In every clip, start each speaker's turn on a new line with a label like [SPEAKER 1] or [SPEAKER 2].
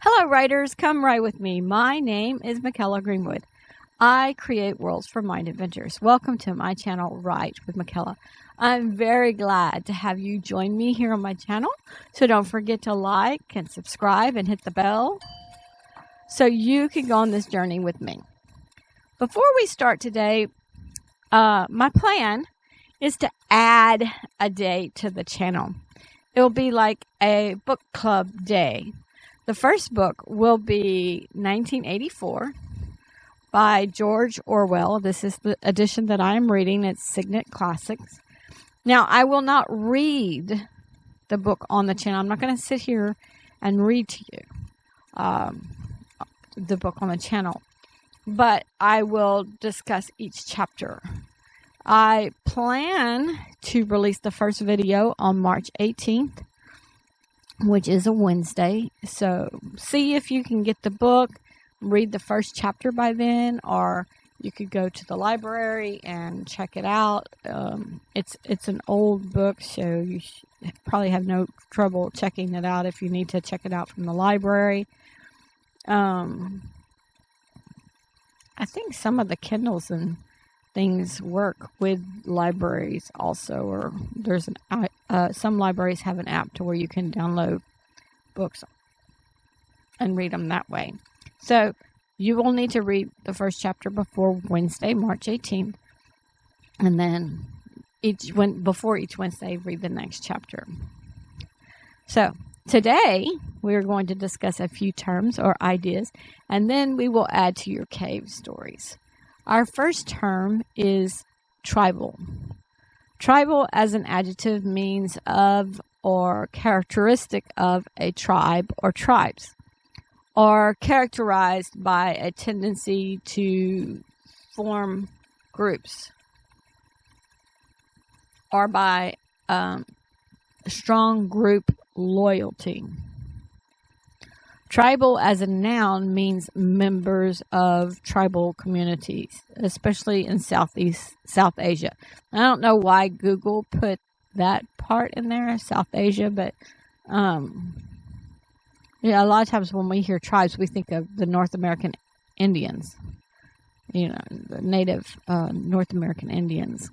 [SPEAKER 1] Hello, writers. Come write with me. My name is Mykela Greenwood. I create worlds for mind adventures. Welcome to my channel, Write with Mykela. I'm very glad to have you join me here on my channel. So don't forget to like and subscribe and hit the bell so you can go on this journey with me. Before we start today, my plan is to add a day to the channel. It will be like a book club day. The first book will be 1984 by George Orwell. This is the edition that I am reading. It's Signet Classics. Now, I will not read the book on the channel. I'm not going to sit here and read to you the book on the channel, but I will discuss each chapter. I plan to release the first video on March 18th, which is a Wednesday. So see if you can get the book, read the first chapter by then, or you could go to the library and check it out. It's an old book, so you probably have no trouble checking it out if you need to check it out from the library. I think some of the Kindles and things work with libraries also, or there's some libraries have an app to where you can download books and read them that way. So you will need to read the first chapter before Wednesday, March 18th, and then before each Wednesday, read the next chapter. So today we are going to discuss a few terms or ideas, and then we will add to your cave stories. Our first term is tribal. Tribal as an adjective means of or characteristic of a tribe or tribes, or characterized by a tendency to form groups, or by strong group loyalty. Tribal as a noun means members of tribal communities, especially in South Asia. I don't know why Google put that part in there, South Asia, but a lot of times when we hear tribes, we think of the North American Indians, the native North American Indians,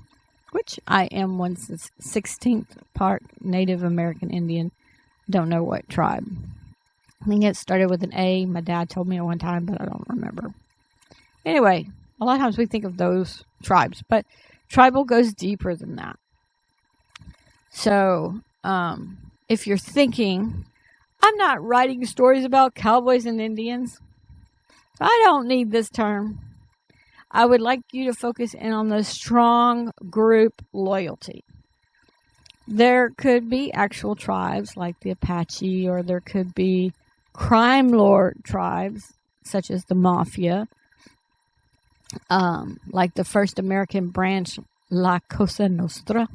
[SPEAKER 1] which I am 1/16th part Native American Indian. Don't know what tribe. I think it started with an A. My dad told me at one time, but I don't remember. Anyway, a lot of times we think of those tribes, but tribal goes deeper than that. So, if you're thinking, I'm not writing stories about cowboys and Indians, I don't need this term. I would like you to focus in on the strong group loyalty. There could be actual tribes like the Apache, or there could be crime lord tribes such as the Mafia, like the first American branch, La Cosa Nostra.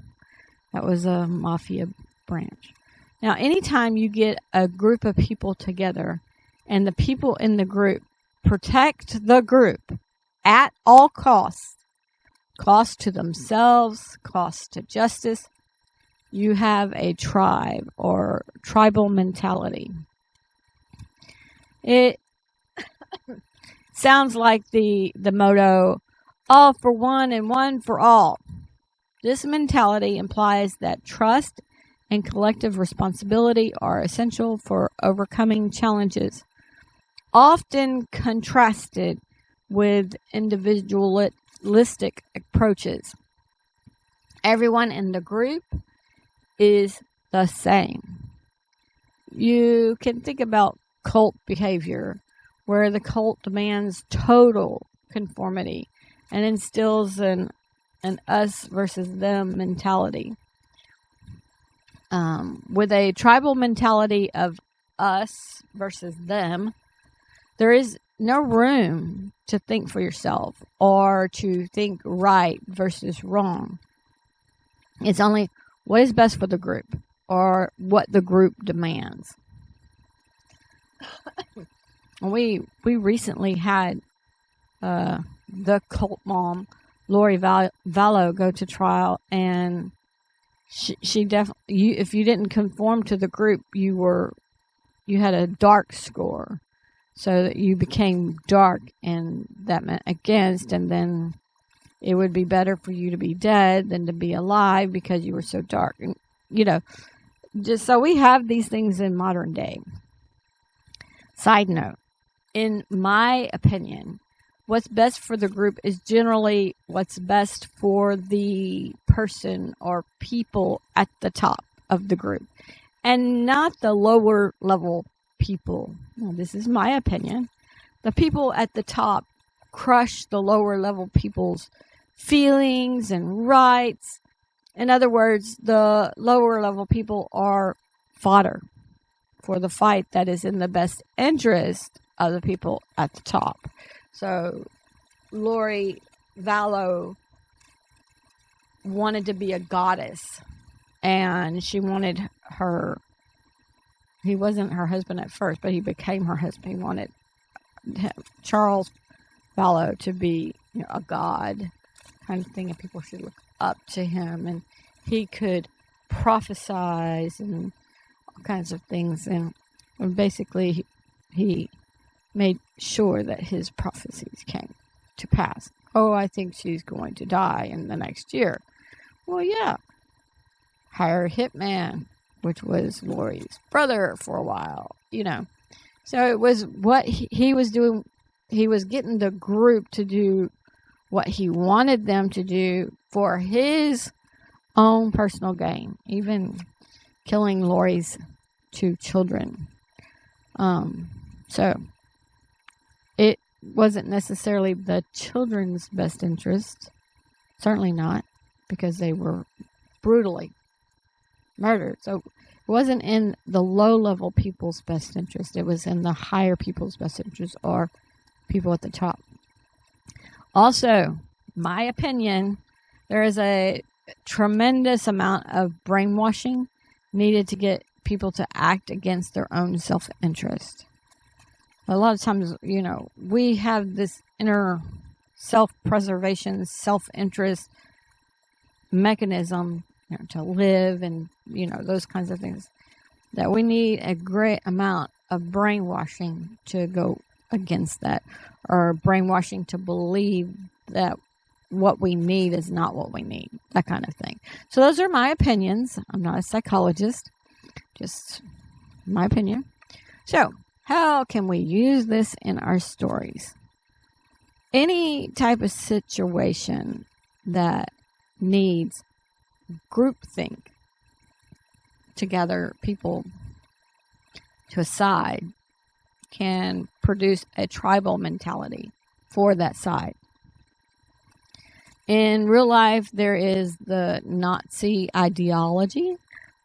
[SPEAKER 1] That was a Mafia branch. Now, anytime you get a group of people together and the people in the group protect the group at all costs, cost to themselves, cost to justice, you have a tribe or tribal mentality. It sounds like the motto, all for one and one for all. This mentality implies that trust and collective responsibility are essential for overcoming challenges, often contrasted with individualistic approaches. Everyone in the group is the same. You can think about cult behavior, where the cult demands total conformity and instills an us versus them mentality. With a tribal mentality of us versus them, there is no room to think for yourself or to think right versus wrong. It's only what is best for the group or what the group demands. We recently had the cult mom, Lori Vallow, go to trial, and she definitely, if you didn't conform to the group, you were you had a dark score, so that you became dark, and that meant against, and then it would be better for you to be dead than to be alive because you were so dark. And, just so we have these things in modern day. Side note, in my opinion, what's best for the group is generally what's best for the person or people at the top of the group, and not the lower level people. Now, this is my opinion. The people at the top crush the lower level people's feelings and rights. In other words, the lower level people are fodder for the fight that is in the best interest of the people at the top. So Lori Vallow wanted to be a goddess, and she wanted he wasn't her husband at first, but he became her husband. He wanted Charles Vallow to be a god kind of thing, and people should look up to him, and he could prophesize and all kinds of things, and basically he made sure that his prophecies came to pass. Oh, I think she's going to die in the next year. Well, yeah. Hire a hitman, which was Lori's brother for a while, So it was what he was doing. He was getting the group to do what he wanted them to do for his own personal gain, even killing Lori's 2 children. So it wasn't necessarily the children's best interest. Certainly not, because they were brutally murdered. So it wasn't in the low-level people's best interest. It was in the higher people's best interest, or people at the top. Also, my opinion, there is a tremendous amount of brainwashing needed to get people to act against their own self-interest. A lot of times, we have this inner self-preservation, self-interest mechanism to live, and those kinds of things, that we need a great amount of brainwashing to go against that, or brainwashing to believe that what we need is not what we need, that kind of thing. So those are my opinions. I'm not a psychologist, just my opinion. So how can we use this in our stories? Any type of situation that needs groupthink to gather people to a side can produce a tribal mentality for that side. In real life, there is the Nazi ideology,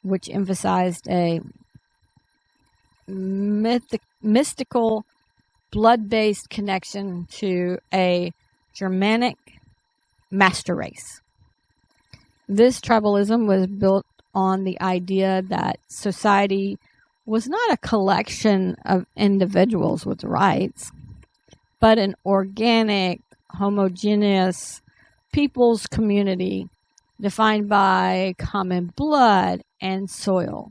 [SPEAKER 1] which emphasized a mystical, blood-based connection to a Germanic master race. This tribalism was built on the idea that society was not a collection of individuals with rights, but an organic, homogeneous people's community defined by common blood and soil,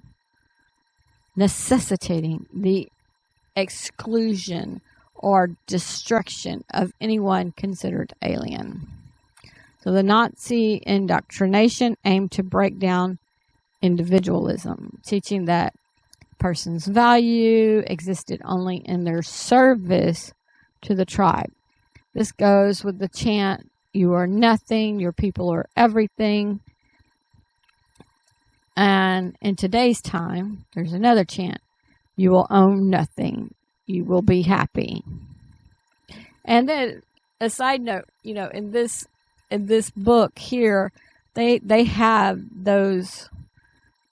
[SPEAKER 1] necessitating the exclusion or destruction of anyone considered alien. So the Nazi indoctrination aimed to break down individualism, teaching that a person's value existed only in their service to the tribe. This goes with the chant, "You are nothing, your people are everything." And in today's time, there's another chant, "You will own nothing, you will be happy." And then a side note, in this book here, they have those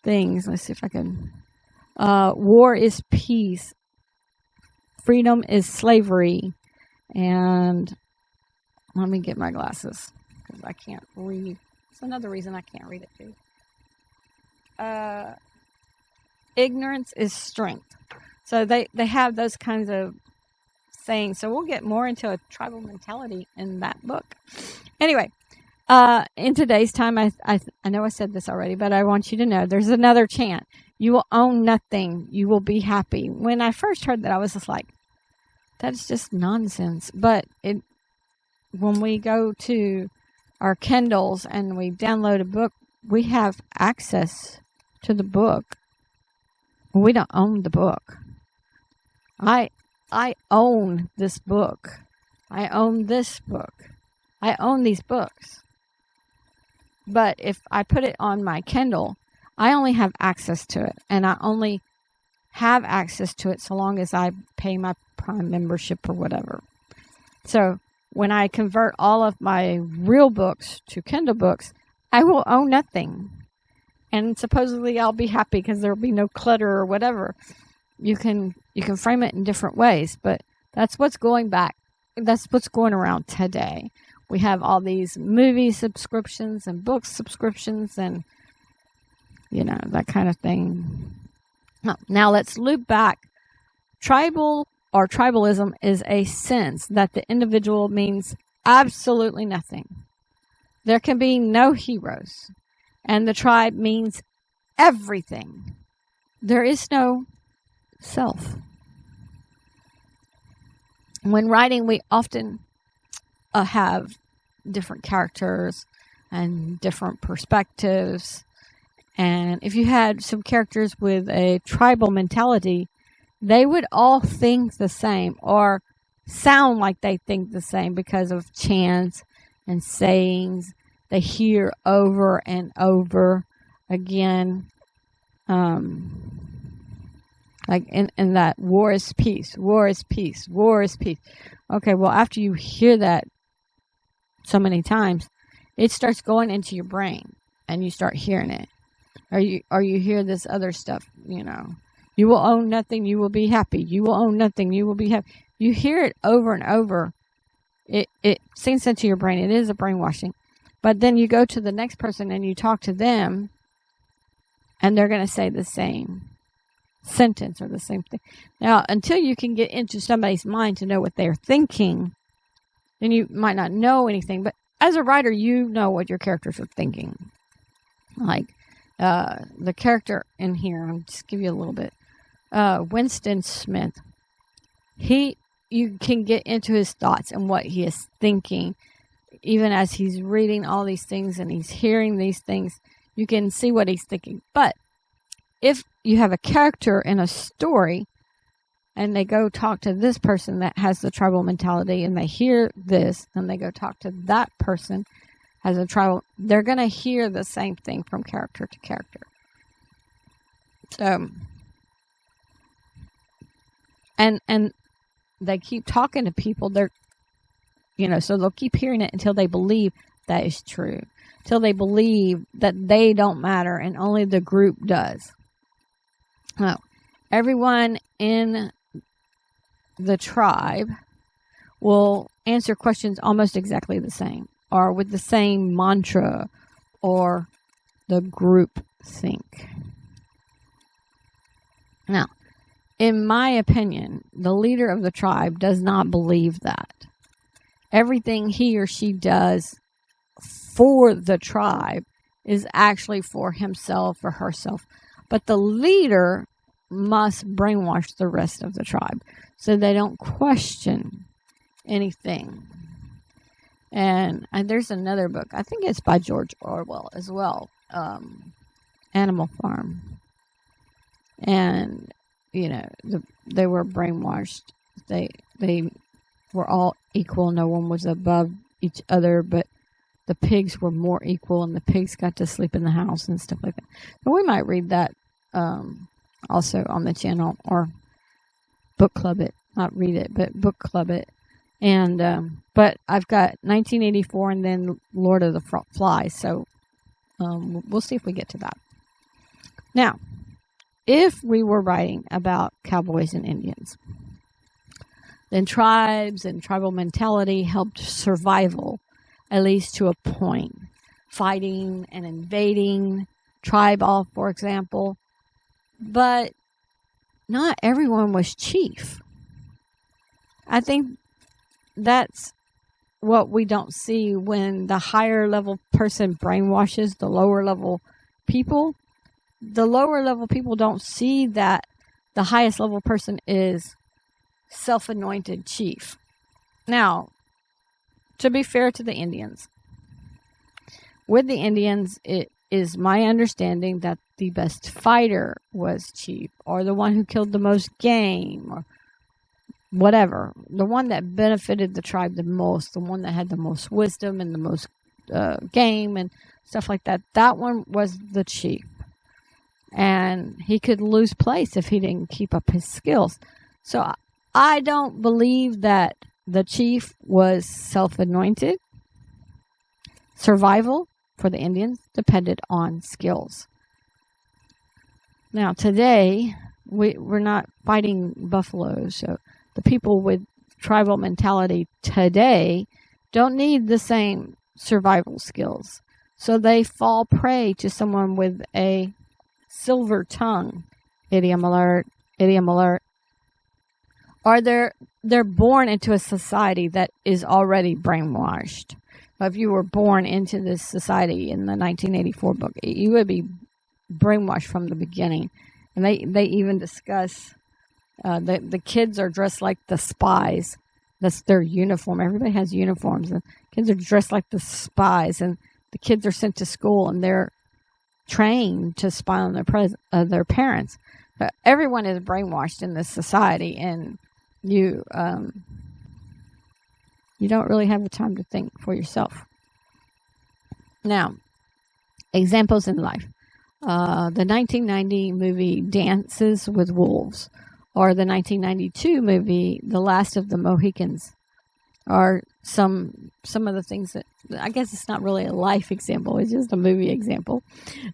[SPEAKER 1] things. Let's see if I can. War is peace. Freedom is slavery. And let me get my glasses because I can't read. It's another reason I can't read it too. Ignorance is strength. So they have those kinds of sayings. So we'll get more into a tribal mentality in that book. Anyway, In today's time, I know I said this already, but I want you to know there's another chant. You will own nothing. You will be happy. When I first heard that, I was just like, that's just nonsense. But when we go to our Kindles and we download a book, we have access to the book. We don't own the book. I own this book. I own this book. I own these books. But if I put it on my Kindle, I only have access to it. And I only have access to it so long as I pay my Prime membership or whatever. So when I convert all of my real books to Kindle books, I will own nothing. And supposedly I'll be happy because there will be no clutter or whatever. You can frame it in different ways, but that's what's going back. That's what's going around today. We have all these movie subscriptions and book subscriptions and, that kind of thing. Now let's loop back. Tribalism is a sense that the individual means absolutely nothing. There can be no heroes, and the tribe means everything. There is no self. When writing, we often have different characters and different perspectives. And if you had some characters with a tribal mentality, they would all think the same or sound like they think the same because of chants and sayings they hear over and over again. Like in that war is peace, war is peace, war is peace. Okay, well, after you hear that so many times, it starts going into your brain and you start hearing it. Or you hear this other stuff, You will own nothing, you will be happy. You will own nothing, you will be happy. You hear it over and over. It sinks into your brain. It is a brainwashing. But then you go to the next person and you talk to them, and they're going to say the same sentence or the same thing. Now, until you can get into somebody's mind to know what they're thinking, then you might not know anything. But as a writer, you know what your characters are thinking. Like the character in here, I'll just give you a little bit. Winston Smith. You can get into his thoughts and what he is thinking. Even as he's reading all these things and he's hearing these things, you can see what he's thinking. But if you have a character in a story and they go talk to this person that has the tribal mentality and they hear this and they go talk to that person as a tribal, they're going to hear the same thing from character to character. So, and they keep talking to people. So they'll keep hearing it until they believe that is true. Till they believe that they don't matter and only the group does. Now, everyone in the tribe will answer questions almost exactly the same, or with the same mantra, or the group think. Now, in my opinion, the leader of the tribe does not believe that. Everything he or she does for the tribe is actually for himself or herself. But the leader must brainwash the rest of the tribe so they don't question anything. And there's another book, I think it's by George Orwell as well, Animal Farm. And, they were brainwashed. They were all equal. No one was above each other, but the pigs were more equal, and the pigs got to sleep in the house and stuff like that. So we might read that also on the channel, or book club it. Not read it, but book club it. And but I've got 1984 and then Lord of the Flies, so we'll see if we get to that. Now, if we were writing about cowboys and Indians, then tribes and tribal mentality helped survival, at least to a point. Fighting and invading, tribal, for example. But not everyone was chief. I think that's what we don't see when the higher level person brainwashes the lower level people. The lower level people don't see that the highest level person is self-anointed chief. Now, to be fair to the Indians, with the Indians, it is my understanding that the best fighter was chief, or the one who killed the most game, or whatever. The one that benefited the tribe the most, the one that had the most wisdom and the most game and stuff like that. That one was the chief. And he could lose place if he didn't keep up his skills. So I don't believe that the chief was self-anointed. Survival for the Indians depended on skills. Now today, we're not fighting buffaloes. So the people with tribal mentality today don't need the same survival skills. So they fall prey to someone with a silver tongue, idiom alert, or they're born into a society that is already brainwashed. If you were born into this society in the 1984 book, you would be brainwashed from the beginning. And they even discuss the kids are dressed like the spies. That's their uniform. Everybody has uniforms. And kids are dressed like the spies, and the kids are sent to school, and they're trained to spy on their parents. Everyone is brainwashed in this society, and you don't really have the time to think for yourself. Now, examples in life. The 1990 movie Dances with Wolves, or the 1992 movie The Last of the Mohicans, are some of the things that, I guess it's not really a life example, it's just a movie example.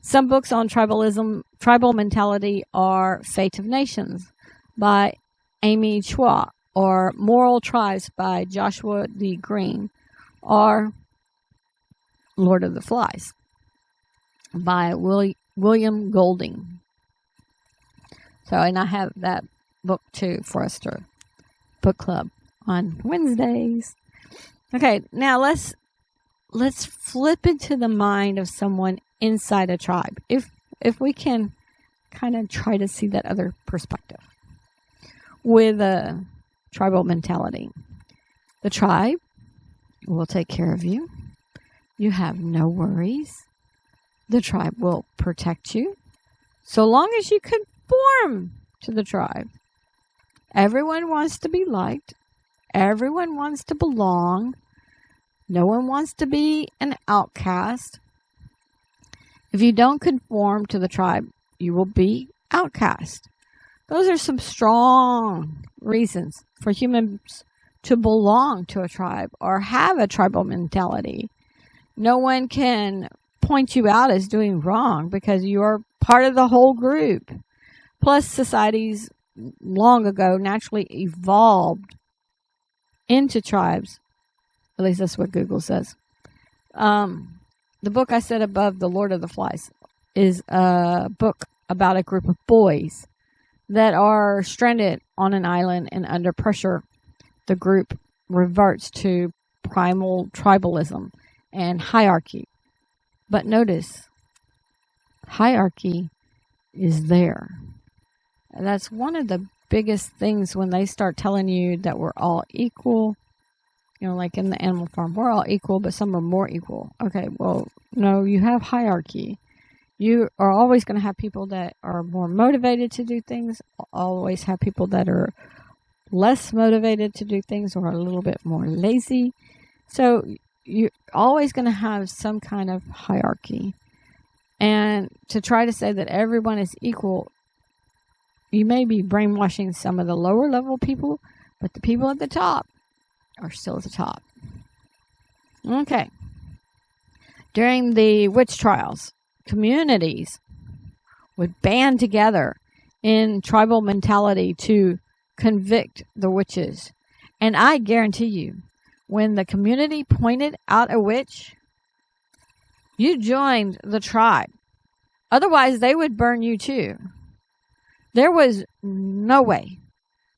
[SPEAKER 1] Some books on tribal mentality are Fate of Nations by Amy Chua, or Moral Tribes by Joshua D. Green, or Lord of the Flies by William Golding. So, and I have that book too for us to book club on Wednesdays. Okay, now let's flip into the mind of someone inside a tribe. If we can kind of try to see that other perspective with a tribal mentality. The tribe will take care of you. You have no worries. The tribe will protect you so long as you conform to the tribe. Everyone wants to be liked. Everyone wants to belong. No one wants to be an outcast. If you don't conform to the tribe, you will be outcast. Those are some strong reasons for humans to belong to a tribe or have a tribal mentality. No one can point you out as doing wrong because you are part of the whole group. Plus, societies long ago naturally evolved into tribes. At least that's what Google says. The book I said above, The Lord of the Flies, is a book about a group of boys that are stranded on an island and under pressure. The group reverts to primal tribalism and hierarchy. But notice, hierarchy is there. And that's one of the biggest things when they start telling you that we're all equal. You know, like in the animal farm, we're all equal, but some are more equal. Okay, well, no, you have hierarchy. You are always going to have people that are more motivated to do things, always have people that are less motivated to do things or a little bit more lazy. So you're always going to have some kind of hierarchy. And to try to say that everyone is equal, you may be brainwashing some of the lower level people, but the people at the top are still at the top. Okay. During the witch trials, communities would band together in tribal mentality to convict the witches. And I guarantee you, when the community pointed out a witch, you joined the tribe. Otherwise, they would burn you too. There was no way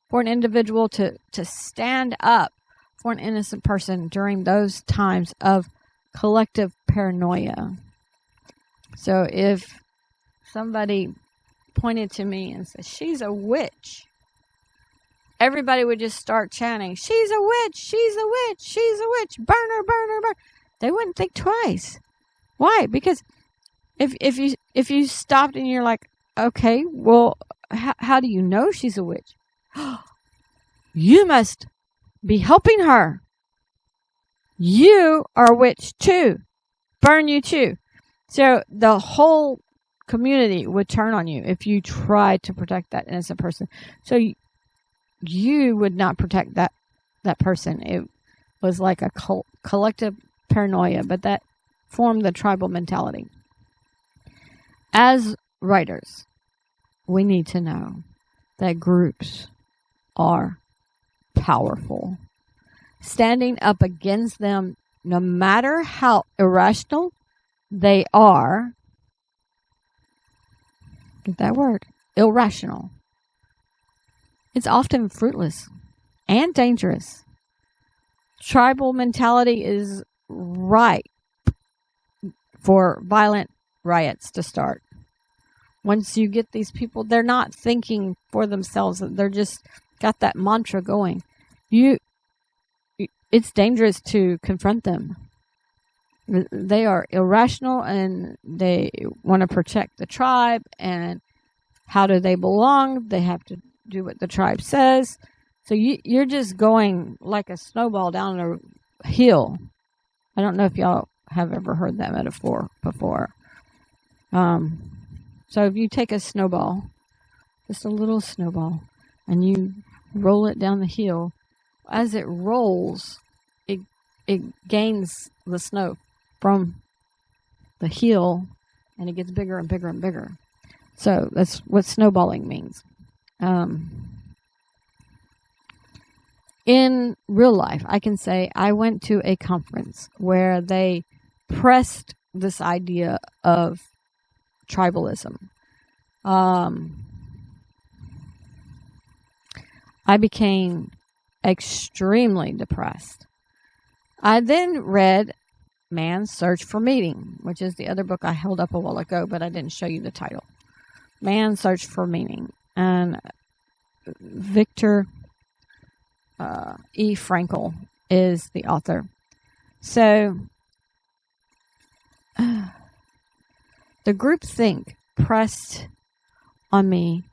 [SPEAKER 1] for an individual to stand up for an innocent person during those times of collective paranoia. So if somebody pointed to me and said, she's a witch, everybody would just start chanting, she's a witch, she's a witch, she's a witch, burn her, burn her, burn her. They wouldn't think twice. Why? Because if you stopped and you're like, okay, well, how do you know she's a witch? You must be helping her. You are a witch too. Burn you too. So the whole community would turn on you if you tried to protect that innocent person. So you would not protect that person. It was like a collective paranoia, but that formed the tribal mentality. As writers, we need to know that groups are powerful. Standing up against them, no matter how irrational they are, get that word, irrational, it's often fruitless and dangerous. Tribal mentality is ripe for violent riots to start. Once you get these people, they're not thinking for themselves. They're just got that mantra going. It's dangerous to confront them. They are irrational and they want to protect the tribe. And how do they belong? They have to do what the tribe says. So you're just going like a snowball down a hill. I don't know if y'all have ever heard that metaphor before. So if you take a snowball, just a little snowball, and you roll it down the hill, as it rolls, it gains the snow from the hill, and it gets bigger and bigger and bigger. So that's what snowballing means. In real life, I can say I went to a conference where they pressed this idea of tribalism. I became extremely depressed. I then read Man's Search for Meaning, which is the other book I held up a while ago, but I didn't show you the title. Man's Search for Meaning. And Viktor E. Frankl is the author. So, the groupthink pressed on me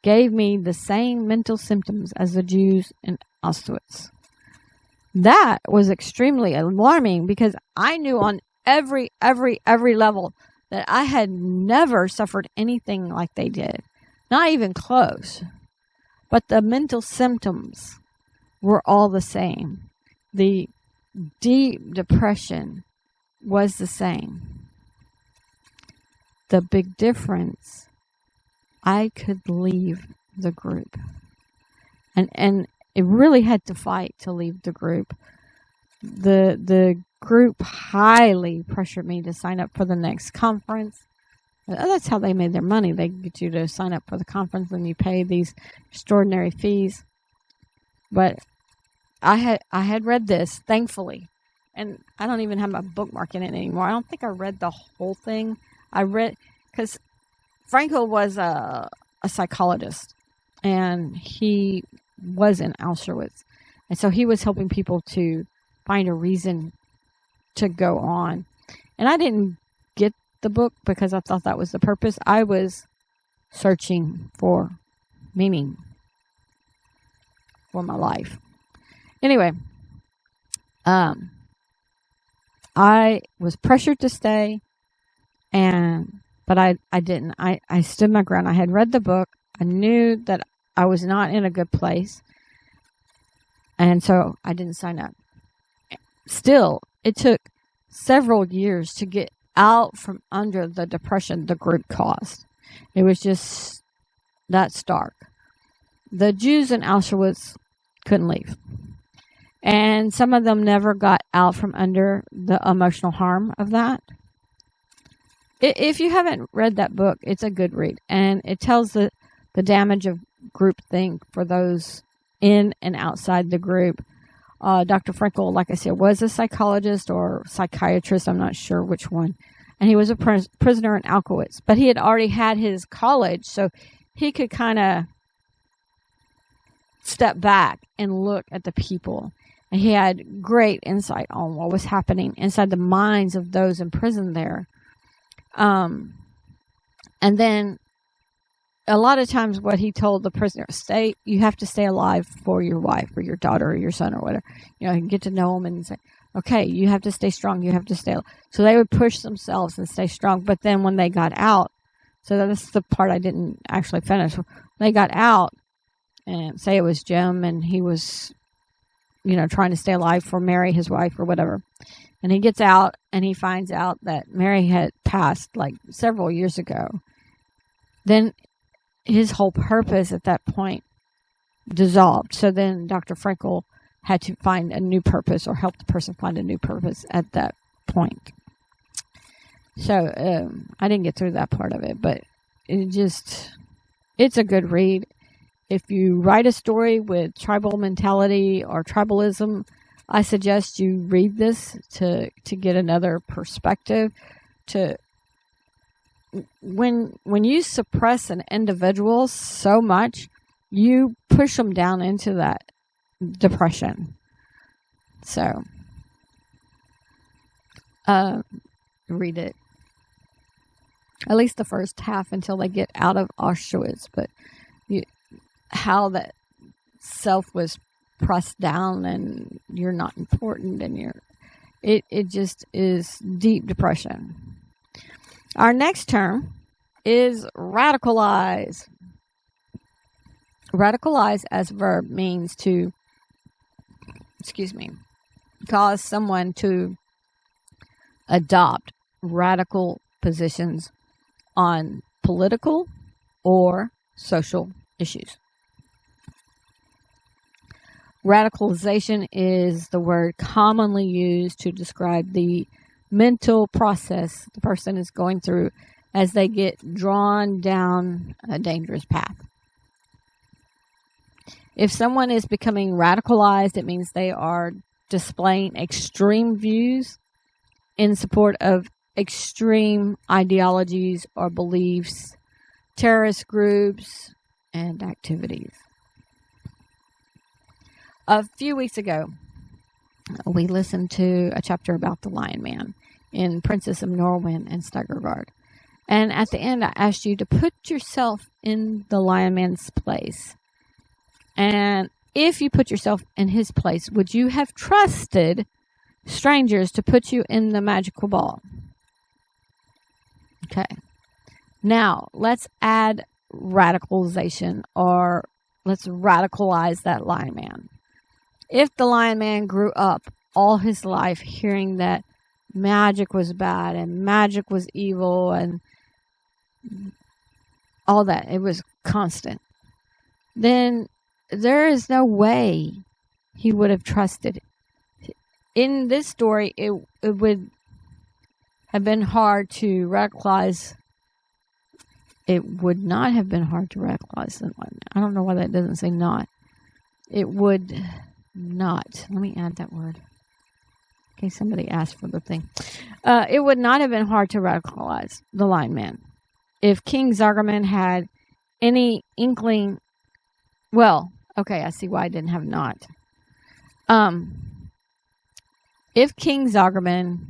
[SPEAKER 1] gave me the same mental symptoms as the Jews in Auschwitz. That was extremely alarming because I knew on every level that I had never suffered anything like they did. Not even close. But the mental symptoms were all the same. The deep depression was the same. The big difference, I could leave the group. And it really had to fight to leave the group. The group highly pressured me to sign up for the next conference. That's how they made their money. They get you to sign up for the conference and you pay these extraordinary fees. But I had read this, thankfully. And I don't even have my bookmark in it anymore. I don't think I read the whole thing. I read, because Frankl was a psychologist. And he was in Auschwitz. And so he was helping people to find a reason to go on. And I didn't get the book because I thought that was the purpose. I was searching for meaning for my life. Anyway, I was pressured to stay, but I didn't. I stood my ground. I had read the book. I knew that I was not in a good place, and so I didn't sign up. Still, it took several years to get out from under the depression the group caused. It was just that stark. The Jews in Auschwitz couldn't leave. And some of them never got out from under the emotional harm of that. If you haven't read that book, it's a good read. And it tells the damage of groupthink for those in and outside the group. Dr. Frankel, like I said, was a psychologist or psychiatrist. I'm not sure which one. And he was a prisoner in Auschwitz. But he had already had his college, so he could kind of step back and look at the people. And he had great insight on what was happening inside the minds of those in prison there. And then a lot of times what he told the prisoner, you have to stay alive for your wife or your daughter or your son or whatever. You know, get to know them and say, okay, you have to stay strong. You have to stay alive. So they would push themselves and stay strong. But then when they got out, so that's the part I didn't actually finish. They got out, and say it was Jim, and he was, trying to stay alive for Mary, his wife, or whatever. And he gets out, and he finds out that Mary had passed like several years ago. Then his whole purpose at that point dissolved. So then Dr. Frankel had to find a new purpose, or help the person find a new purpose at that point. So I didn't get through that part of it, but it's a good read. If you write a story with tribal mentality or tribalism, I suggest you read this to get another perspective. When you suppress an individual so much, you push them down into that depression. So, read it. At least the first half until they get out of Auschwitz. But how that self was pressed down and you're not important and it just is deep depression. Our next term is radicalize. Radicalize as a verb means to, cause someone to adopt radical positions on political or social issues. Radicalization is the word commonly used to describe the mental process the person is going through as they get drawn down a dangerous path. If someone is becoming radicalized, it means they are displaying extreme views in support of extreme ideologies or beliefs, terrorist groups, and activities. A few weeks ago, we listened to a chapter about the Lion Man in Princess of Norwin and Steigergard. And at the end, I asked you to put yourself in the Lion Man's place. And if you put yourself in his place, would you have trusted strangers to put you in the magical ball? Okay. Now, let's add radicalization, or let's radicalize that Lion Man. If the Lion Man grew up all his life hearing that magic was bad and magic was evil and all that, it was constant, then there is no way he would have trusted. In this story, it would have been hard to radicalize. It would not have been hard to radicalize someone. I don't know why that doesn't say not. It would not. Let me add that word. In case somebody asked for the thing. It would not have been hard to radicalize the Lion Man. If King Zargaman had any inkling, well, okay, I see why I didn't have not. If King Zargaman,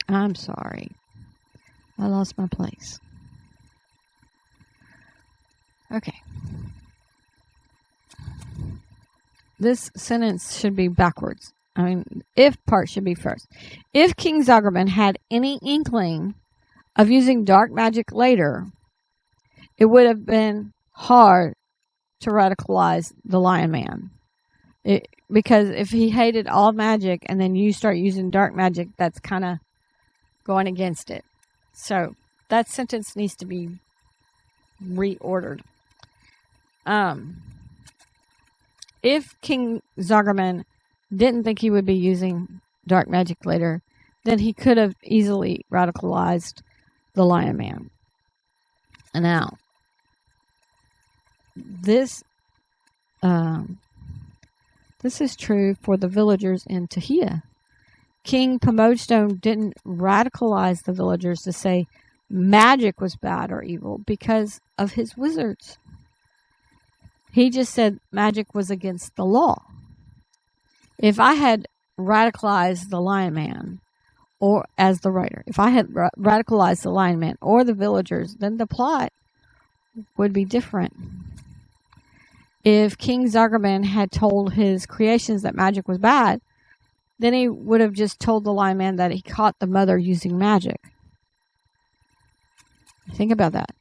[SPEAKER 1] I'm sorry. I lost my place. Okay. This sentence should be backwards. I mean, if part should be first. If King Zargaman had any inkling of using dark magic later, it would have been hard to radicalize the Lion Man. Because if he hated all magic and then you start using dark magic, that's kind of going against it. So that sentence needs to be reordered. If King Zargaman didn't think he would be using dark magic later, then he could have easily radicalized the Lion Man. And now, this is true for the villagers in Tahia. King Pomodestone didn't radicalize the villagers to say magic was bad or evil because of his wizards. He just said magic was against the law. If I had radicalized the Lion Man, or as the writer, if I had radicalized the Lion Man or the villagers, then the plot would be different. If King Zargaman had told his creations that magic was bad, then he would have just told the Lion Man that he caught the mother using magic. Think about that.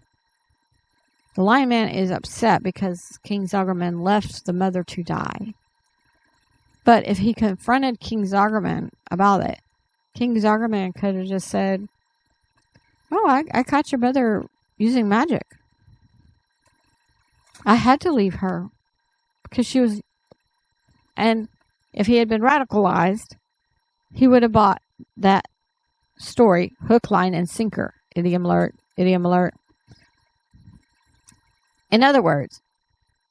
[SPEAKER 1] The Lion Man is upset because King Zargaman left the mother to die. But if he confronted King Zargaman about it, King Zargaman could have just said, "Oh, I caught your mother using magic. I had to leave her because she was..." And if he had been radicalized, he would have bought that story, hook, line, and sinker. Idiom alert, idiom alert. In other words,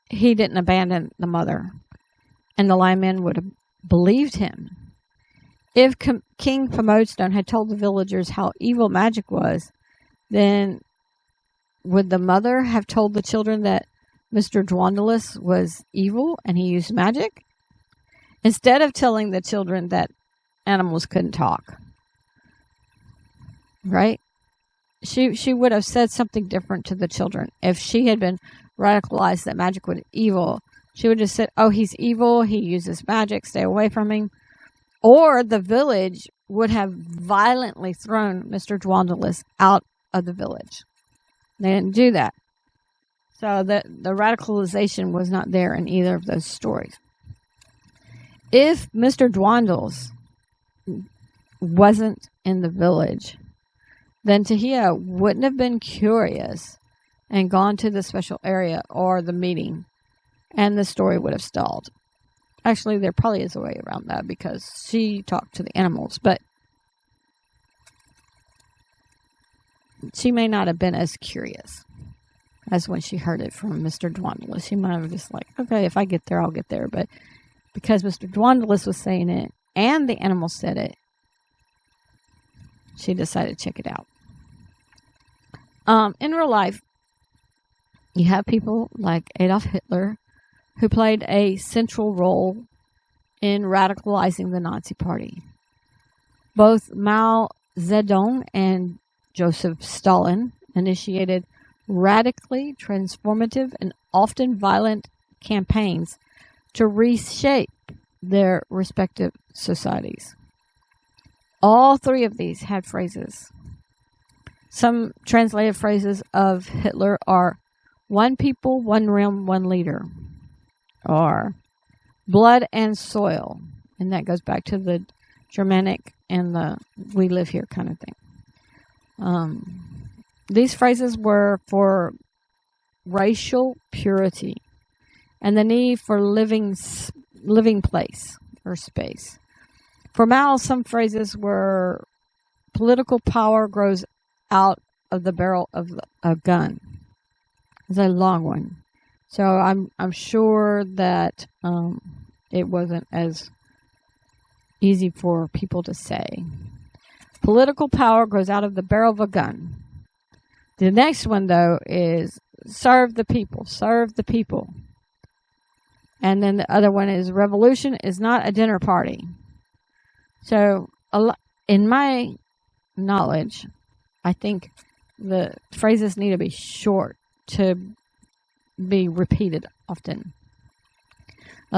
[SPEAKER 1] he didn't abandon the mother, and the Lion Man would have believed him. If King Pomodestone had told the villagers how evil magic was, then would the mother have told the children that Mr. Dwandalus was evil and he used magic? Instead of telling the children that animals couldn't talk. Right? She would have said something different to the children. If she had been radicalized that magic was evil, she would have said, "Oh, he's evil, he uses magic, stay away from him." Or the village would have violently thrown Mr. Dwandalus out of the village. They didn't do that. So the radicalization was not there in either of those stories. If Mr. Dwandals wasn't in the village, then Tahia wouldn't have been curious and gone to the special area or the meeting, and the story would have stalled. Actually, there probably is a way around that because she talked to the animals, but she may not have been as curious as when she heard it from Mr. Dwandalus. She might have just like, okay, if I get there, I'll get there. But because Mr. Dwandalus was saying it and the animals said it, she decided to check it out. In real life, you have people like Adolf Hitler, who played a central role in radicalizing the Nazi Party. Both Mao Zedong and Joseph Stalin initiated radically transformative and often violent campaigns to reshape their respective societies. All three of these had phrases. Some translated phrases of Hitler are "one people, one realm, one leader," or "blood and soil," and that goes back to the Germanic and the "we live here" kind of thing. These phrases were for racial purity and the need for living place or space. For Mao, some phrases were "political power grows out of the barrel of a gun." It's a long one, so I'm sure that it wasn't as easy for people to say. Political power grows out of the barrel of a gun. The next one, though, is serve the people, serve the people. And then the other one is revolution is not a dinner party. So, in my knowledge, I think the phrases need to be short to be repeated often.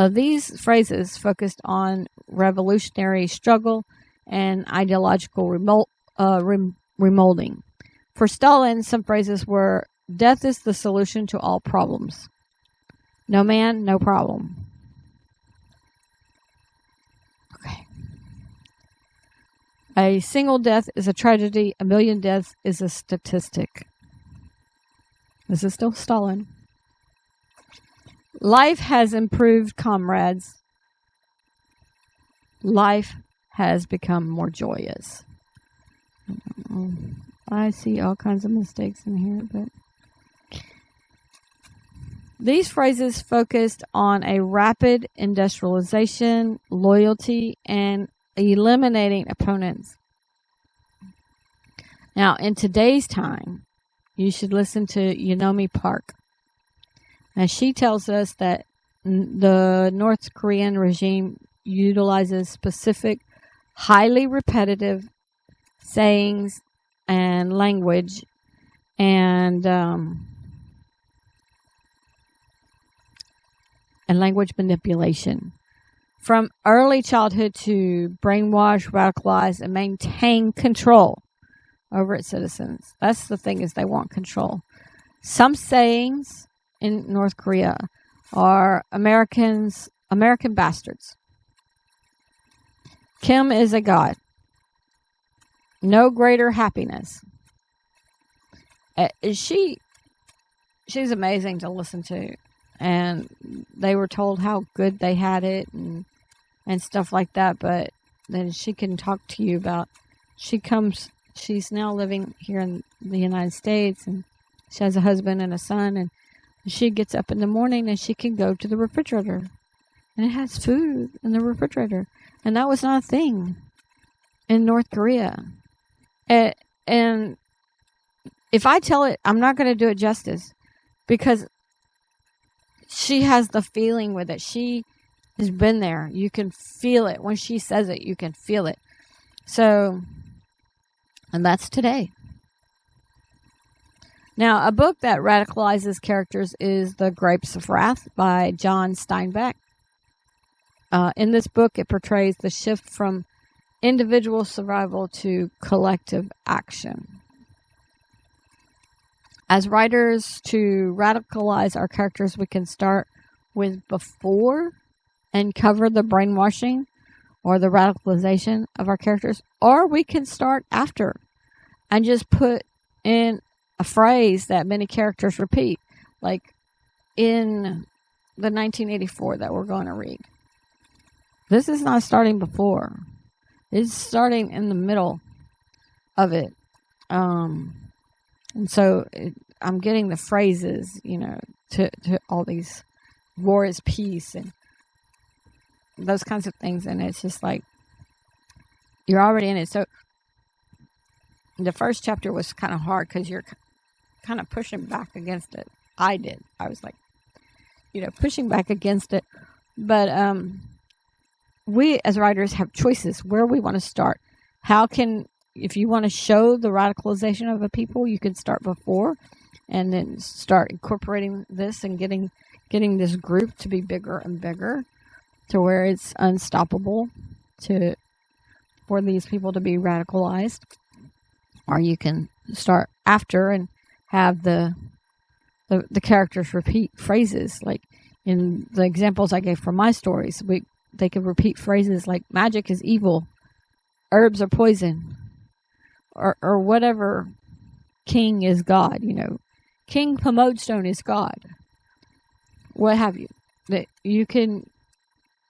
[SPEAKER 1] These phrases focused on revolutionary struggle and ideological remolding. For Stalin, some phrases were "death is the solution to all problems." "No man, no problem." Okay. "A single death is a tragedy. A million deaths is a statistic." This is still Stalin. "Life has improved, comrades. Life has become more joyous." I see all kinds of mistakes in here, but these phrases focused on a rapid industrialization, loyalty, and eliminating opponents. Now, in today's time, you should listen to Yeonmi Park. And she tells us that the North Korean regime utilizes specific, highly repetitive sayings and language and language manipulation from early childhood to brainwash, radicalize, and maintain control over its citizens. That's the thing, is they want control. Some sayings in North Korea are American bastards. Kim is a god. No greater happiness. She's amazing to listen to. And they were told how good they had it and stuff like that. But then she can talk to you about, she's now living here in the United States, and she has a husband and a son, and she gets up in the morning and she can go to the refrigerator and it has food in the refrigerator. And that was not a thing in North Korea. And if I tell it, I'm not going to do it justice, because she has the feeling with it. She has been there. You can feel it. When she says it, you can feel it. So, and that's today. Now, a book that radicalizes characters is The Grapes of Wrath by John Steinbeck. In this book, it portrays the shift from individual survival to collective action. As writers, to radicalize our characters, we can start with before and cover the brainwashing or the radicalization of our characters, or we can start after and just put in a phrase that many characters repeat, like in the 1984 that we're going to read. This is not starting before. It's starting in the middle of it. And so I'm getting the phrases, to all these war is peace and those kinds of things. And it's just like, you're already in it. So the first chapter was kind of hard because you're kind of pushing back against it. I did. I was like, pushing back against it. But we as writers have choices where we want to start. If you want to show the radicalization of a people, you can start before and then start incorporating this and getting this group to be bigger and bigger to where it's unstoppable for these people to be radicalized. Or you can start after and have the characters repeat phrases. Like in the examples I gave from my stories, they could repeat phrases like magic is evil, herbs are poison, or whatever. King is God, King Pomodestone is God. What have you. That you can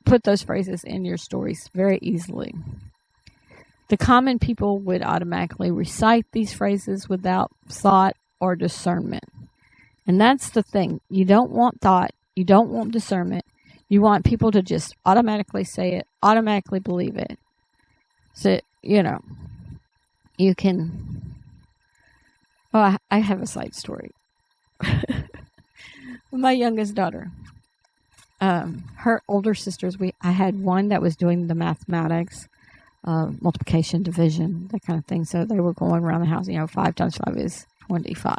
[SPEAKER 1] put those phrases in your stories very easily. The common people would automatically recite these phrases without thought or discernment. And that's the thing. You don't want thought. You don't want discernment. You want people to just automatically say it, automatically believe it. So, you can... Oh, I have a side story. My youngest daughter, her older sisters, I had one that was doing the mathematics, multiplication, division, that kind of thing. So they were going around the house, 5 times 5 is 25.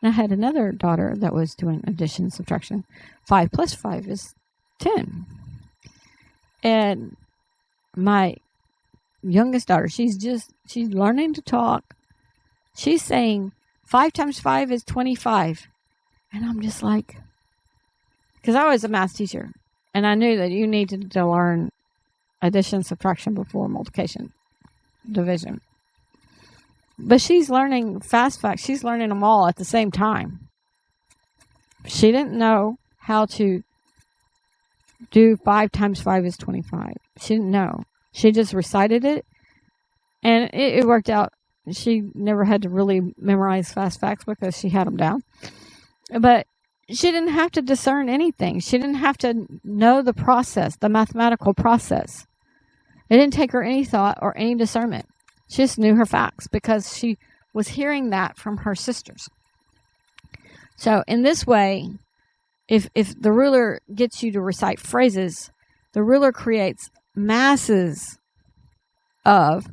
[SPEAKER 1] And I had another daughter that was doing addition and subtraction. 5 plus 5 is 10. And my youngest daughter, she's learning to talk. She's saying 5 times 5 is 25. And I'm just like, because I was a math teacher and I knew that you needed to learn addition, subtraction before multiplication, division. But she's learning fast facts. She's learning them all at the same time. She didn't know how to do 5 times 5 is 25. She didn't know. She just recited it. And it worked out she never had to really memorize fast facts because she had them down. But she didn't have to discern anything. She didn't have to know the process, the mathematical process. It didn't take her any thought or any discernment. She just knew her facts because she was hearing that from her sisters. So in this way, if the ruler gets you to recite phrases, the ruler creates masses of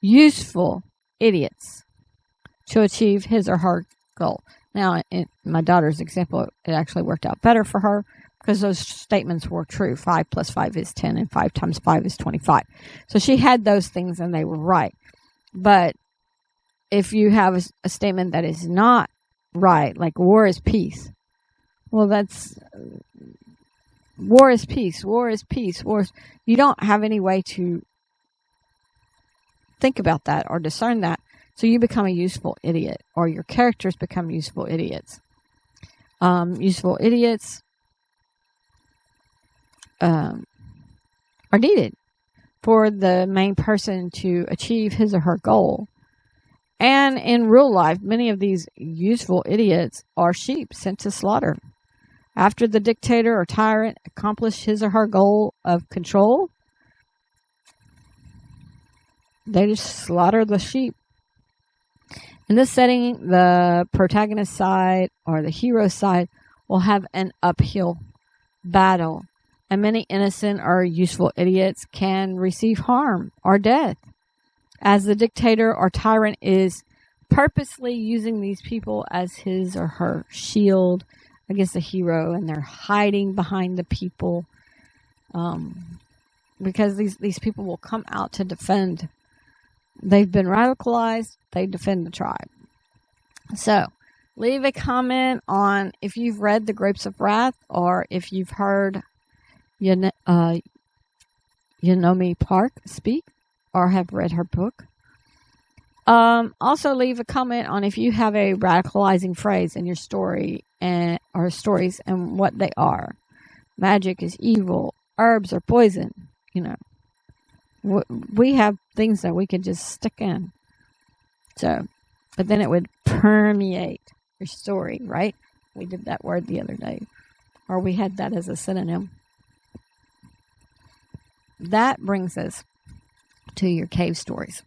[SPEAKER 1] useful idiots to achieve his or her goal. Now, in my daughter's example, it actually worked out better for her because those statements were true. 5 plus 5 is 10, and 5 times 5 is 25. So she had those things, and they were right. But if you have a statement that is not right, like war is peace, well, that's war is peace, war is peace, you don't have any way to think about that or discern that. So you become a useful idiot, or your characters become useful idiots. Useful idiots are needed for the main person to achieve his or her goal. And in real life, many of these useful idiots are sheep sent to slaughter. After the dictator or tyrant accomplished his or her goal of control, they just slaughter the sheep. In this setting, the protagonist side or the hero side will have an uphill battle, and many innocent or useful idiots can receive harm or death, as the dictator or tyrant is purposely using these people as his or her shield against the hero, and they're hiding behind the people because these people will come out to defend. They've been radicalized. They defend the tribe. So, leave a comment on if you've read The Grapes of Wrath, or if you've heard Yunomi Park speak, or have read her book. Also, leave a comment on if you have a radicalizing phrase in your story or stories and what they are. Magic is evil. Herbs are poison. You know, we have things that we could just stick in. So, but then it would permeate your story, right? We did that word the other day, or we had that as a synonym. That brings us to your cave stories.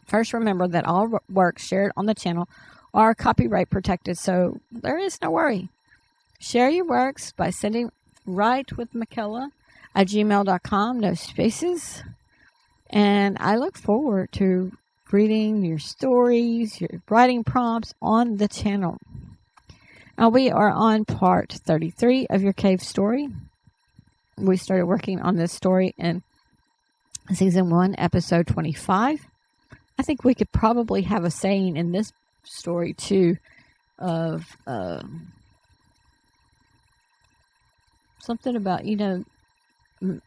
[SPEAKER 1] First, remember that all works shared on the channel are copyright protected, so there is no worry. Share your works by sending writewithmykela@gmail.com, no spaces. And I look forward to reading your stories, your writing prompts on the channel. Now, we are on part 33 of your cave story. We started working on this story in season 1, episode 25. I think we could probably have a saying in this story, too, of something about,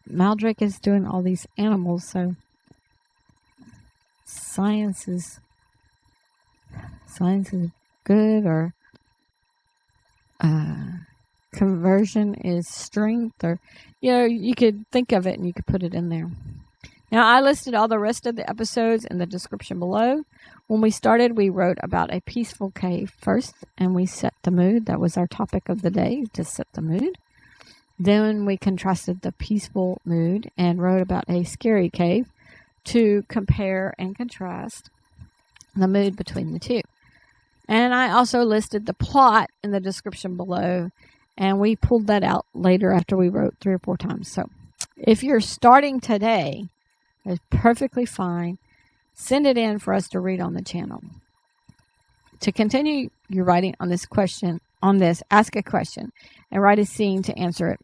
[SPEAKER 1] Maldrake is doing all these animals, so science is good, or conversion is strength, or you could think of it and you could put it in there. Now, I listed all the rest of the episodes in the description below. When we started, we wrote about a peaceful cave first, and we set the mood. That was our topic of the day, to set the mood. Then we contrasted the peaceful mood and wrote about a scary cave to compare and contrast the mood between the two. And I also listed the plot in the description below, and we pulled that out later after we wrote 3 or 4 times. So if you're starting today, it's perfectly fine. Send it in for us to read on the channel. To continue your writing on this, ask a question and write a scene to answer it.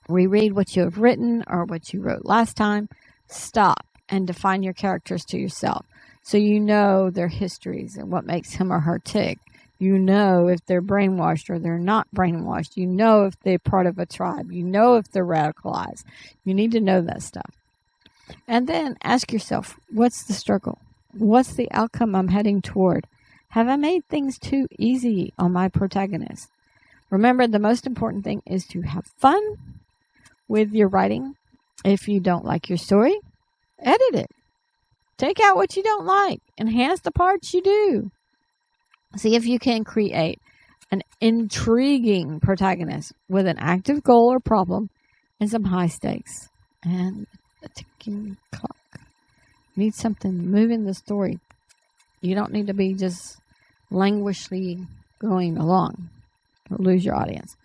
[SPEAKER 1] Reread what you have written or what you wrote last time. Stop and define your characters to yourself, so you know their histories and what makes him or her tick. You know if they're brainwashed or they're not brainwashed. You know if they're part of a tribe. You know if they're radicalized. You need to know that stuff. And then ask yourself, what's the struggle? What's the outcome I'm heading toward? Have I made things too easy on my protagonist? Remember, the most important thing is to have fun with your writing. If you don't like your story, edit it. Take out what you don't like. Enhance the parts you do. See if you can create an intriguing protagonist with an active goal or problem and some high stakes. And a ticking clock. Need something moving the story. You don't need to be just languishly going along or lose your audience.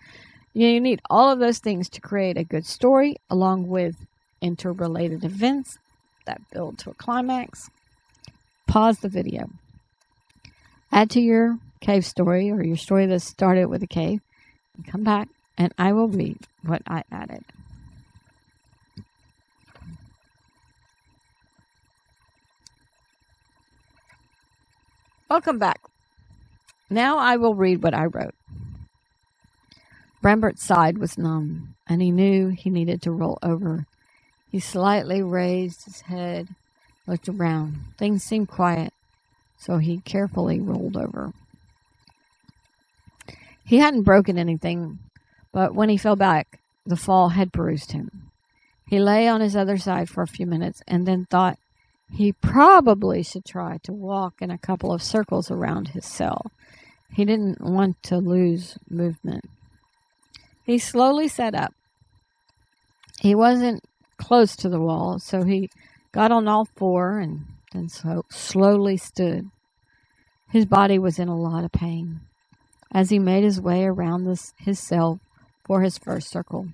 [SPEAKER 1] You need all of those things to create a good story, along with interrelated events that build to a climax. Pause the video. Add to your cave story or your story that started with a cave. And come back and I will read what I added. Welcome back. Now I will read what I wrote. Brambert's side was numb, and he knew he needed to roll over. He slightly raised his head, looked around. Things seemed quiet, so he carefully rolled over. He hadn't broken anything, but when he fell back, the fall had bruised him. He lay on his other side for a few minutes and then thought he probably should try to walk in a couple of circles around his cell. He didn't want to lose movement. He slowly sat up. He wasn't close to the wall, so he got on all four and then slowly stood. His body was in a lot of pain as he made his way around his cell for his first circle.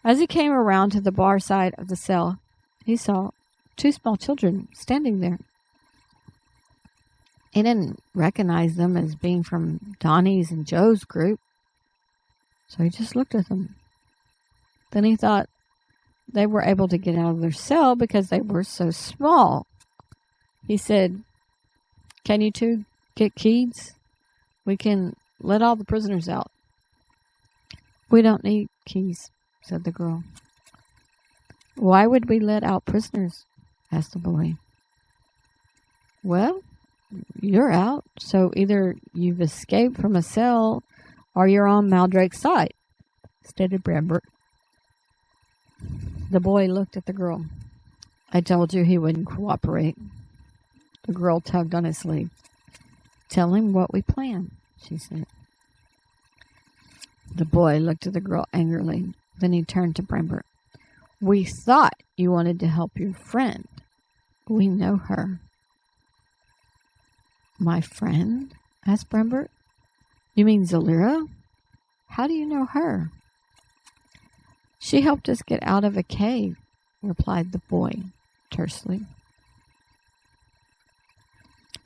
[SPEAKER 1] As he came around to the bar side of the cell, he saw two small children standing there. He didn't recognize them as being from Donnie's and Joe's group, so he just looked at them. Then he thought they were able to get out of their cell because they were so small. He said, "Can you two get keys? We can let all the prisoners out." "We don't need keys," said the girl. "Why would we let out prisoners?" asked the boy. "Well, you're out, so either you've escaped from a cell or you're on Maldrake's side," stated Brambert. The boy looked at the girl. "I told you he wouldn't cooperate." The girl tugged on his sleeve. "Tell him what we planned," she said. The boy looked at the girl angrily. Then he turned to Brambert. "We thought you wanted to help your friend. We know her." "My friend?" asked Brambert. "You mean Zalira? How do you know her?" "She helped us get out of a cave," replied the boy tersely.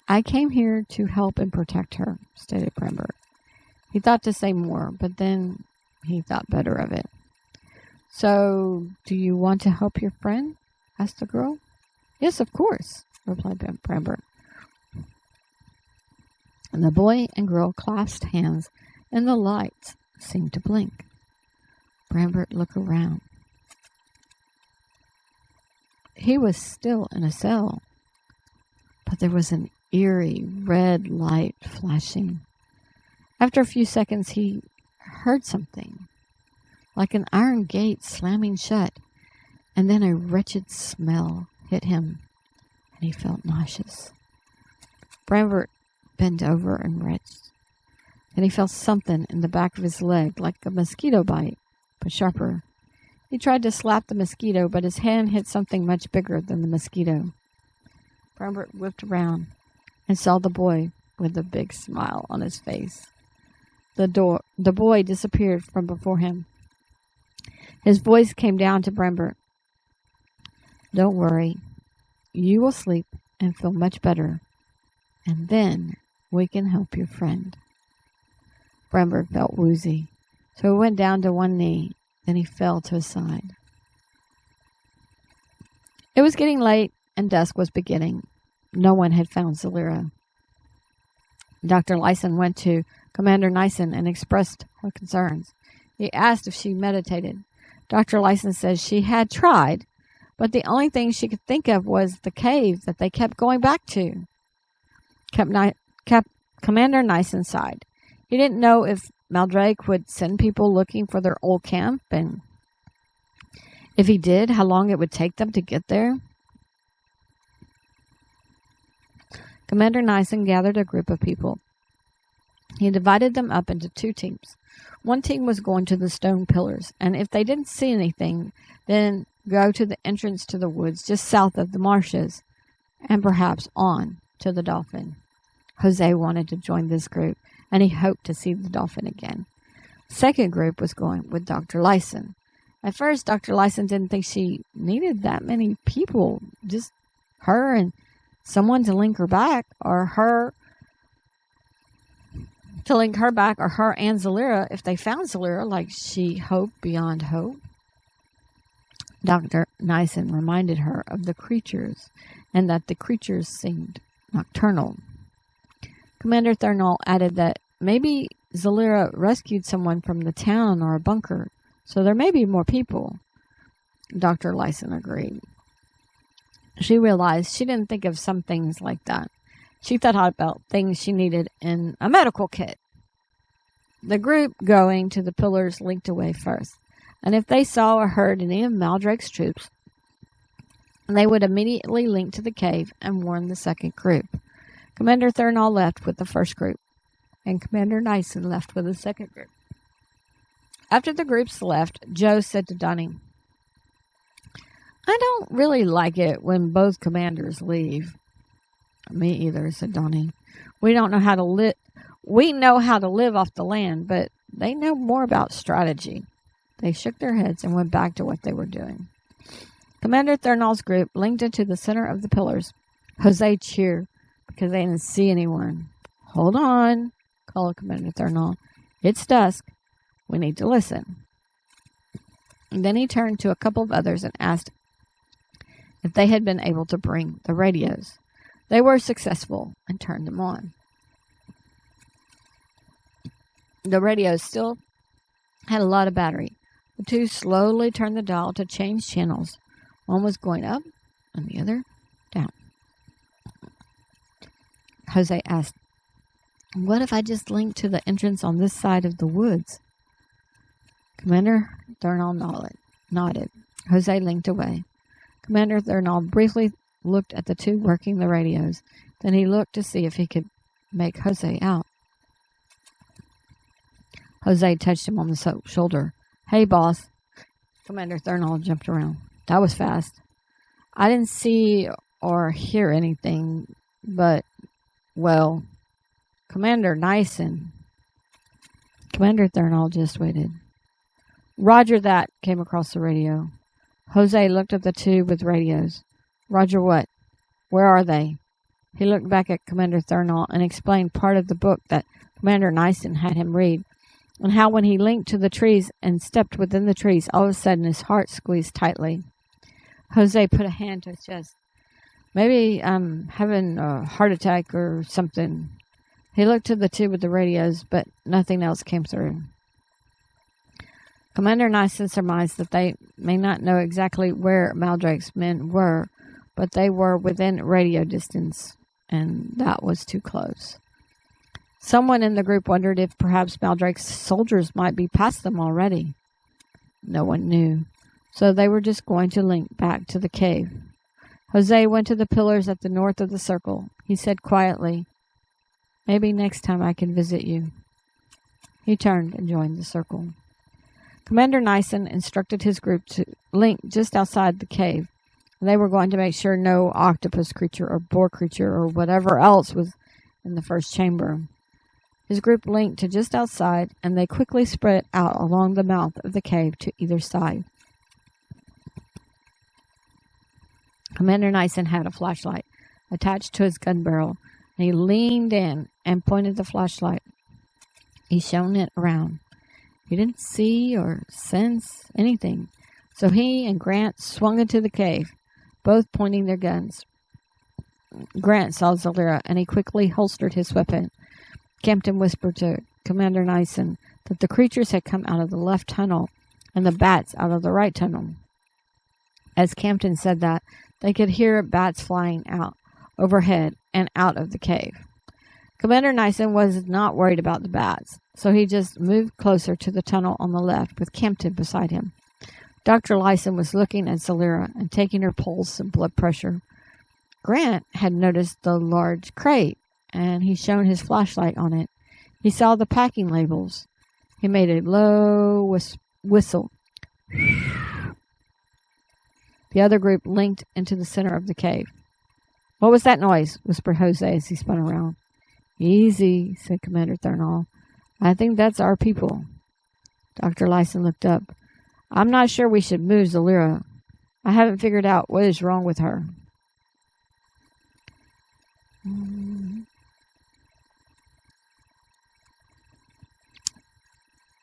[SPEAKER 1] "I came here to help and protect her," stated Brambert. He thought to say more, but then he thought better of it. "So, do you want to help your friend?" asked the girl. "Yes, of course," replied Brambert. And the boy and girl clasped hands, and the lights seemed to blink. Brambert looked around. He was still in a cell, but there was an eerie red light flashing. After a few seconds, he heard something, like an iron gate slamming shut, and then a wretched smell hit him, and he felt nauseous. Brambert bent over and retched. Then he felt something in the back of his leg, like a mosquito bite, but sharper. He tried to slap the mosquito, but his hand hit something much bigger than the mosquito. Brambert whipped around and saw the boy with a big smile on his face. The boy disappeared from before him. His voice came down to Brambert. "Don't worry. You will sleep and feel much better, and then we can help your friend." Brambert felt woozy, so he went down to one knee. Then he fell to his side. It was getting late, and dusk was beginning. No one had found Zalira. Dr. Lyson went to Commander Nyson and expressed her concerns. He asked if she meditated. Dr. Lyson said she had tried, but the only thing she could think of was the cave that they kept going back to. Commander Nyson sighed. He didn't know if Maldrake would send people looking for their old camp, and if he did, how long it would take them to get there. Commander Nyson gathered a group of people. He divided them up into 2 teams. One team was going to the stone pillars, and if they didn't see anything, then go to the entrance to the woods just south of the marshes, and perhaps on to the dolphin. Jose wanted to join this group, and he hoped to see the dolphin again. The second group was going with Dr. Lyson. At first, Dr. Lyson didn't think she needed that many people, just her and someone to link her back, or her and Zalira if they found Zalira, like she hoped beyond hope. Dr. Nyson reminded her of the creatures, and that the creatures seemed nocturnal. Commander Thurnall added that maybe Zalira rescued someone from the town or a bunker, so there may be more people. Dr. Lyson agreed. She realized she didn't think of some things like that. She thought about things she needed in a medical kit. The group going to the pillars linked away first, and if they saw or heard any of Maldrake's troops, they would immediately link to the cave and warn the second group. Commander Thurnall left with the first group, and Commander Nyson left with the second group. After the groups left, Joe said to Donnie, "I don't really like it when both commanders leave." "Me either," said Donnie. We know how to live off the land, but they know more about strategy." They shook their heads and went back to what they were doing. Commander Thurnall's group linked into the center of the pillars. Jose cheered because they didn't see anyone. "Hold on," called Commander Thurnall. "It's dusk. We need to listen." And then he turned to a couple of others and asked if they had been able to bring the radios. They were successful and turned them on. The radios still had a lot of battery. The 2 slowly turned the dial to change channels. One was going up and the other down. Jose asked, "What if I just link to the entrance on this side of the woods?" Commander Thurnall nodded. Jose linked away. Commander Thurnall briefly looked at the 2 working the radios. Then he looked to see if he could make Jose out. Jose touched him on the shoulder. "Hey, boss." Commander Thurnall jumped around. "That was fast. I didn't see or hear anything, but, well, Commander Nyson." Commander Thurnall just waited. "Roger that," came across the radio. Jose looked at the 2 with radios. "Roger what? Where are they?" He looked back at Commander Thurnall and explained part of the book that Commander Nyson had him read, and how when he linked to the trees and stepped within the trees, all of a sudden his heart squeezed tightly. Jose put a hand to his chest. "Maybe I'm having a heart attack or something." He looked to the 2 with the radios, but nothing else came through. Commander Nyson surmised that they may not know exactly where Maldrake's men were, but they were within radio distance, and that was too close. Someone in the group wondered if perhaps Maldrake's soldiers might be past them already. No one knew, so they were just going to link back to the cave. Jose went to the pillars at the north of the circle. He said quietly, "Maybe next time I can visit you." He turned and joined the circle. Commander Nyson instructed his group to link just outside the cave. They were going to make sure no octopus creature or boar creature or whatever else was in the first chamber. His group linked to just outside, and they quickly spread out along the mouth of the cave to either side. Commander Nyson had a flashlight attached to his gun barrel, and he leaned in and pointed the flashlight. He shone it around. He didn't see or sense anything, so he and Grant swung into the cave, both pointing their guns. Grant saw Zalira, and he quickly holstered his weapon. Campton whispered to Commander Nyson that the creatures had come out of the left tunnel and the bats out of the right tunnel. As Campton said that, they could hear bats flying out overhead and out of the cave. Commander Nyson was not worried about the bats, so he just moved closer to the tunnel on the left with Campton beside him. Dr. Lyson was looking at Zalira and taking her pulse and blood pressure. Grant had noticed the large crate, and he shone his flashlight on it. He saw the packing labels. He made a low whistle. The other group linked into the center of the cave. "What was that noise?" whispered Jose as he spun around. "Easy," said Commander Thurnall. "I think that's our people." Dr. Lyson looked up. "I'm not sure we should move Zalira. I haven't figured out what is wrong with her."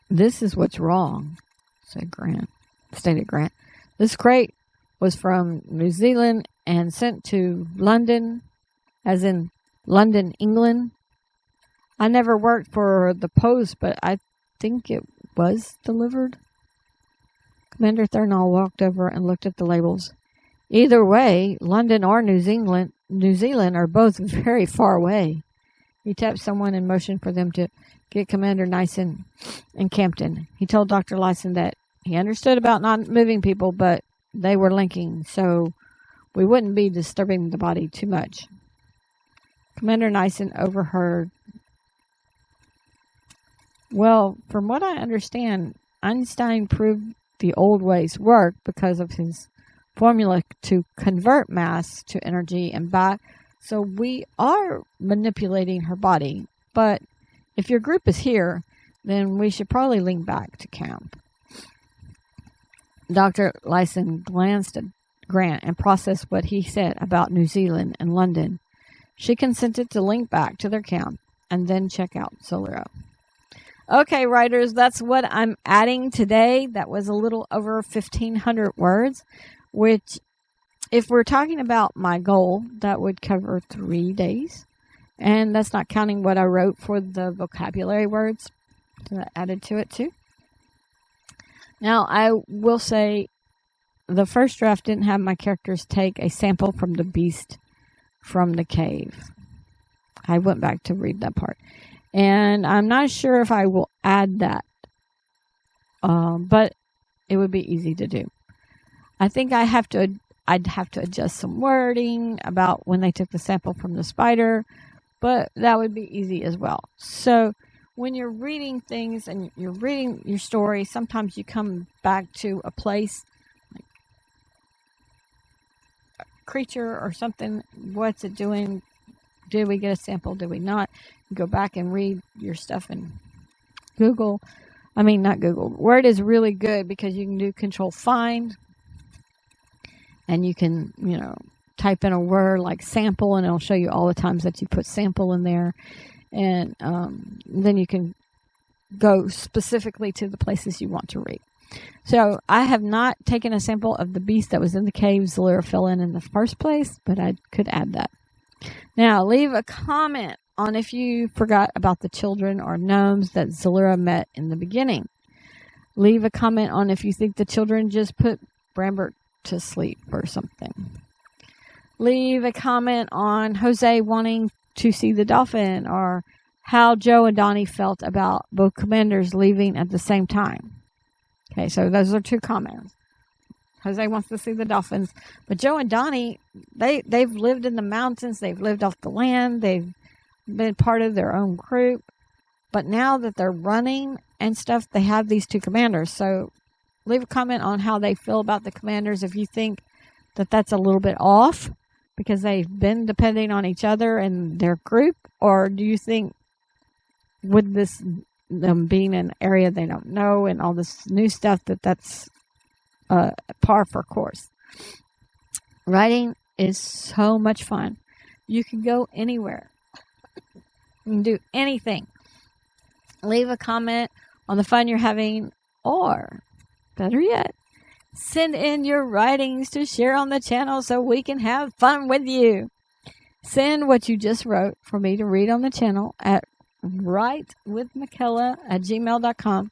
[SPEAKER 1] "This is what's wrong," stated Grant. "This crate was from New Zealand and sent to London, as in London, England. I never worked for the post, but I think it was delivered." Commander Thurnall walked over and looked at the labels. "Either way, London or New Zealand are both very far away." He tapped someone and motioned for them to get Commander Nyson and Campton. He told Dr. Lyson that he understood about not moving people, but they were linking, so we wouldn't be disturbing the body too much. Commander Nyson overheard. "Well, from what I understand, Einstein proved the old ways work because of his formula to convert mass to energy and back. So we are manipulating her body. But if your group is here, then we should probably link back to camp." Dr. Lyson glanced at Grant and processed what he said about New Zealand and London. She consented to link back to their camp and then check out Zalira. Okay, writers, that's what I'm adding today. That was a little over 1,500 words, which, if we're talking about my goal, that would cover 3 days. And that's not counting what I wrote for the vocabulary words that I added to it too. Now, I will say the first draft didn't have my characters take a sample from the beast from the cave. I went back to read that part. And I'm not sure if I will add that. But it would be easy to do. I think I'd have to adjust some wording about when they took the sample from the spider. But that would be easy as well. So when you're reading things and you're reading your story, sometimes you come back to a place, like a creature or something. What's it doing? Did we get a sample? Did we not? You go back and read your stuff in Google. I mean, not Google. Word is really good because you can do Control Find. And you can, type in a word like sample, and it'll show you all the times that you put sample in there. And then you can go specifically to the places you want to read. So I have not taken a sample of the beast that was in the cave Zalira fell in the first place, but I could add that. Now, leave a comment on if you forgot about the children or gnomes that Zalira met in the beginning. Leave a comment on if you think the children just put Brambert to sleep or something. Leave a comment on Jose wanting to see the dolphin, or how Joe and Donnie felt about both commanders leaving at the same time. Okay, so those are 2 comments. Jose wants to see the dolphins, but Joe and Donnie, they've lived in the mountains, they've lived off the land, they've been part of their own group, but now that they're running and stuff, they have these 2 commanders. So leave a comment on how they feel about the commanders, if you think that that's a little bit off because they've been depending on each other and their group, or do you think with them being in an area they don't know and all this new stuff that's par for course. Writing is so much fun. You can go anywhere. You can do anything. Leave a comment on the fun you're having, or better yet, send in your writings to share on the channel so we can have fun with you. Send what you just wrote for me to read on the channel at writewithmykela@gmail.com.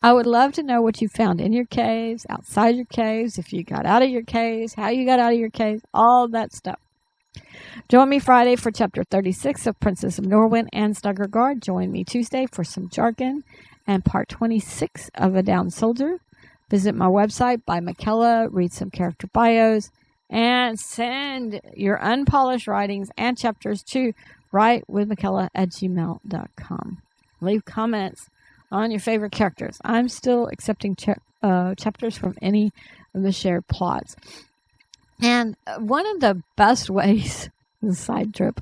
[SPEAKER 1] I would love to know what you found in your caves, outside your caves, if you got out of your caves, how you got out of your caves, all that stuff. Join me Friday for Chapter 36 of Princess of Norwin and Stuggergard. Join me Tuesday for some jargon and Part 26 of A Down Soldier. Visit my website by Mykela, read some character bios, And send your unpolished writings and chapters to writewithmykela@gmail.com. Leave comments on your favorite characters. I'm still accepting chapters from any of the shared plots. And one of the best ways, side trip,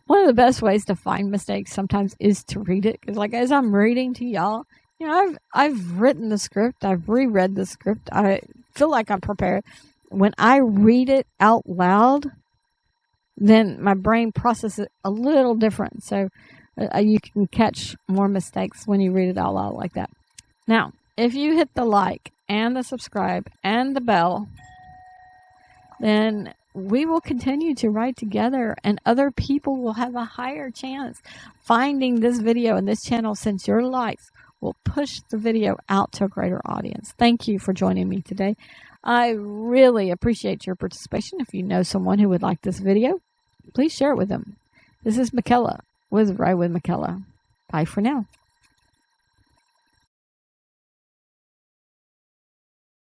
[SPEAKER 1] one of the best ways to find mistakes sometimes is to read it. Because, like, as I'm reading to y'all, you know, I've written the script, I've reread the script, I feel like I'm prepared. When I read it out loud, then my brain processes it a little different. So you can catch more mistakes when you read it out loud like that. Now, if you hit the like and the subscribe and the bell, then we will continue to write together, and other people will have a higher chance finding this video and this channel, since your likes will push the video out to a greater audience. Thank you for joining me today. I really appreciate your participation. If you know someone who would like this video, please share it with them. This is Mykela with Write with Mykela. Bye for now.